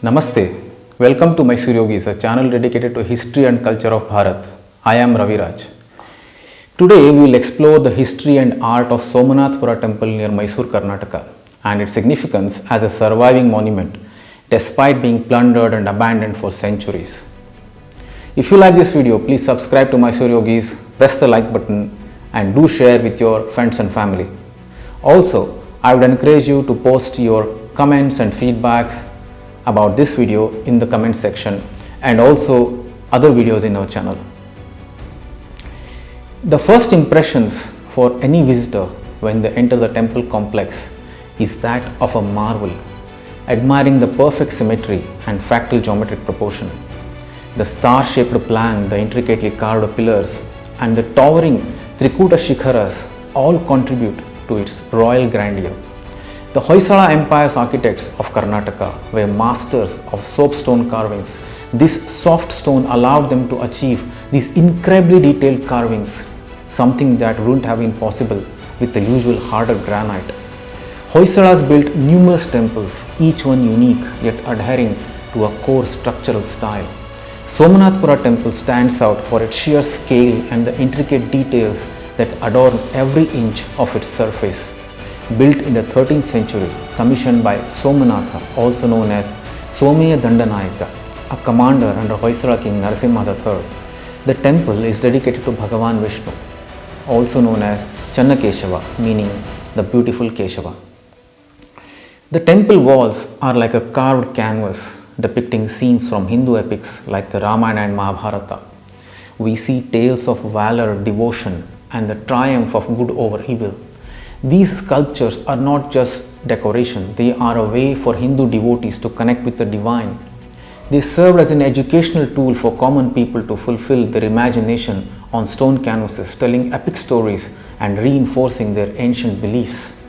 Namaste. Welcome to Mysore Yogis, a channel dedicated to history and culture of Bharat. I am Raviraj. Today we will explore the history and art of Somanathapura Temple near Mysore, Karnataka, and its significance as a surviving monument despite being plundered and abandoned for centuries. If you like this video, please subscribe to Mysore Yogis, press the like button and do share with your friends and family. Also, I would encourage you to post your comments and feedbacks about this video in the comment section and also other videos in our channel. The first impressions for any visitor when they enter the temple complex is that of a marvel, admiring the perfect symmetry and fractal geometric proportion. The star-shaped plan, the intricately carved pillars and the towering Trikuta Shikharas all contribute to its royal grandeur. The Hoysala Empire's architects of Karnataka were masters of soapstone carvings. This soft stone allowed them to achieve these incredibly detailed carvings, something that wouldn't have been possible with the usual harder granite. Hoysalas built numerous temples, each one unique yet adhering to a core structural style. Somanathapura Temple stands out for its sheer scale and the intricate details that adorn every inch of its surface. Built in the 13th century, commissioned by Somanatha, also known as Someya Dandanayaka, a commander under Hoysala King Narasimha III, the temple is dedicated to Bhagwan Vishnu, also known as Chennakesava, meaning the beautiful Keshava. The temple walls are like a carved canvas depicting scenes from Hindu epics like the Ramayana and Mahabharata. We see tales of valor, devotion, and the triumph of good over evil. These sculptures are not just decoration, they are a way for Hindu devotees to connect with the divine. They served as an educational tool for common people to fulfill their imagination on stone canvases, telling epic stories and reinforcing their ancient beliefs.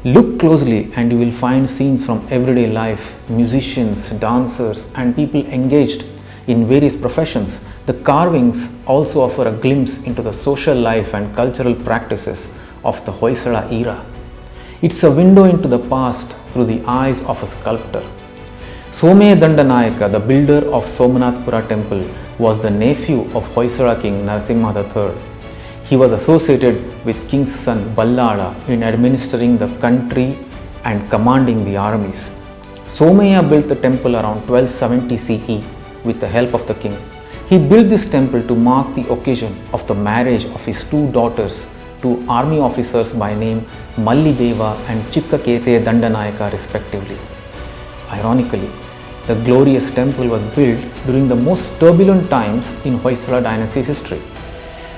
Look closely and you will find scenes from everyday life, musicians, dancers, and people engaged in various professions. The carvings also offer a glimpse into the social life and cultural practices of the Hoysala era. It's a window into the past through the eyes of a sculptor. Someya Dandanayaka, the builder of Somanathapura Temple, was the nephew of Hoysala King Narasimha III. He was associated with King's son Ballala in administering the country and commanding the armies. Someya built the temple around 1270 CE with the help of the king. He built this temple to mark the occasion of the marriage of his two daughters to army officers by name Mallideva and Chikkakete Dandanayaka respectively. Ironically, the glorious temple was built during the most turbulent times in Hoysala dynasty's history.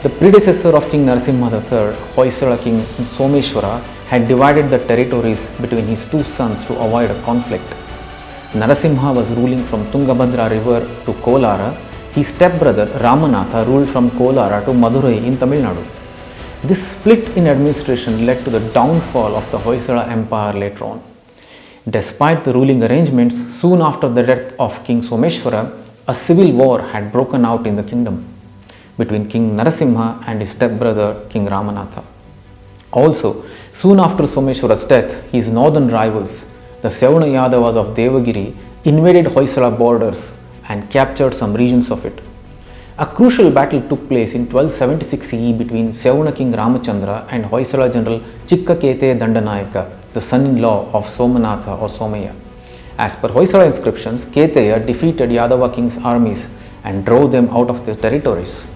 The predecessor of King Narasimha III, Hoysala King Someshwara, had divided the territories between his two sons to avoid a conflict. Narasimha was ruling from Tungabhadra river to Kolara. His stepbrother Ramanatha ruled from Kolara to Madurai in Tamil Nadu. This split in administration led to the downfall of the Hoysala Empire later on. Despite the ruling arrangements, soon after the death of King Someshwara, a civil war had broken out in the kingdom between King Narasimha and his stepbrother King Ramanatha. Also, soon after Someshwara's death, his northern rivals, the Sevana Yadavas of Devagiri, invaded Hoysala borders and captured some regions of it. A crucial battle took place in 1276 CE between Sevana King Ramachandra and Hoysala General Chikkakete Dandanayaka, the son-in-law of Somanatha or Someya. As per Hoysala inscriptions, Keteya defeated Yadava king's armies and drove them out of their territories.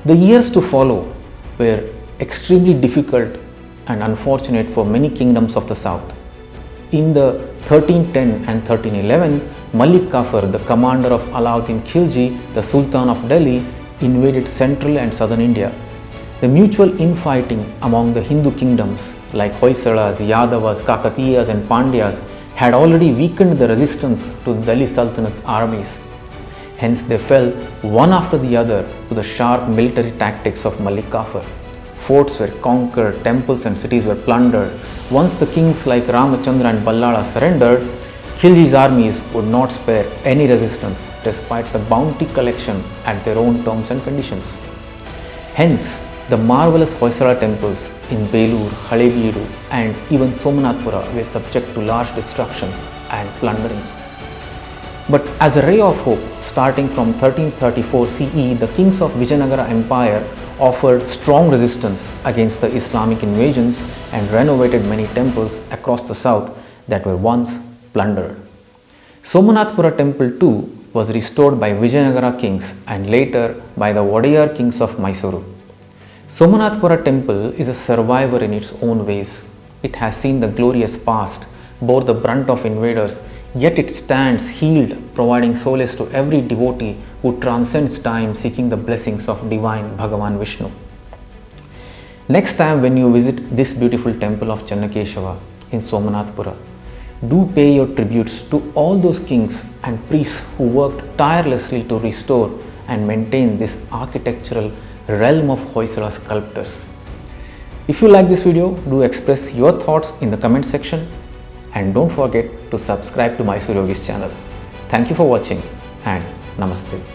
The years to follow were extremely difficult and unfortunate for many kingdoms of the south. In the 1310 and 1311, Malik Kafur, the commander of Alauddin Khilji, the Sultan of Delhi, invaded central and southern India. The mutual infighting among the Hindu kingdoms like Hoysalas, Yadavas, Kakatiyas and Pandyas had already weakened the resistance to Delhi Sultanate's armies. Hence they fell one after the other to the sharp military tactics of Malik Kafur. Forts were conquered, temples and cities were plundered. Once the kings like Ramachandra and Ballala surrendered, Khilji's armies would not spare any resistance despite the bounty collection at their own terms and conditions. Hence, the marvelous Hoysala temples in Belur, Halebeedu and even Somanathapura were subject to large destructions and plundering. But as a ray of hope, starting from 1334 CE, the kings of Vijayanagara Empire offered strong resistance against the Islamic invasions and renovated many temples across the south that were once plundered. Somanathapura temple too was restored by Vijayanagara kings and later by the Wadiyar kings of Mysore. Somanathapura temple is a survivor in its own ways. It has seen the glorious past, bore the brunt of invaders, yet it stands healed, providing solace to every devotee who transcends time seeking the blessings of divine Bhagwan Vishnu. Next time when you visit this beautiful temple of Chennakesava in Somanathapura, do pay your tributes to all those kings and priests who worked tirelessly to restore and maintain this architectural realm of Hoysala sculptors. If you like this video, do express your thoughts in the comment section and don't forget to subscribe to Mysore Yogi's channel. Thank you for watching and Namaste.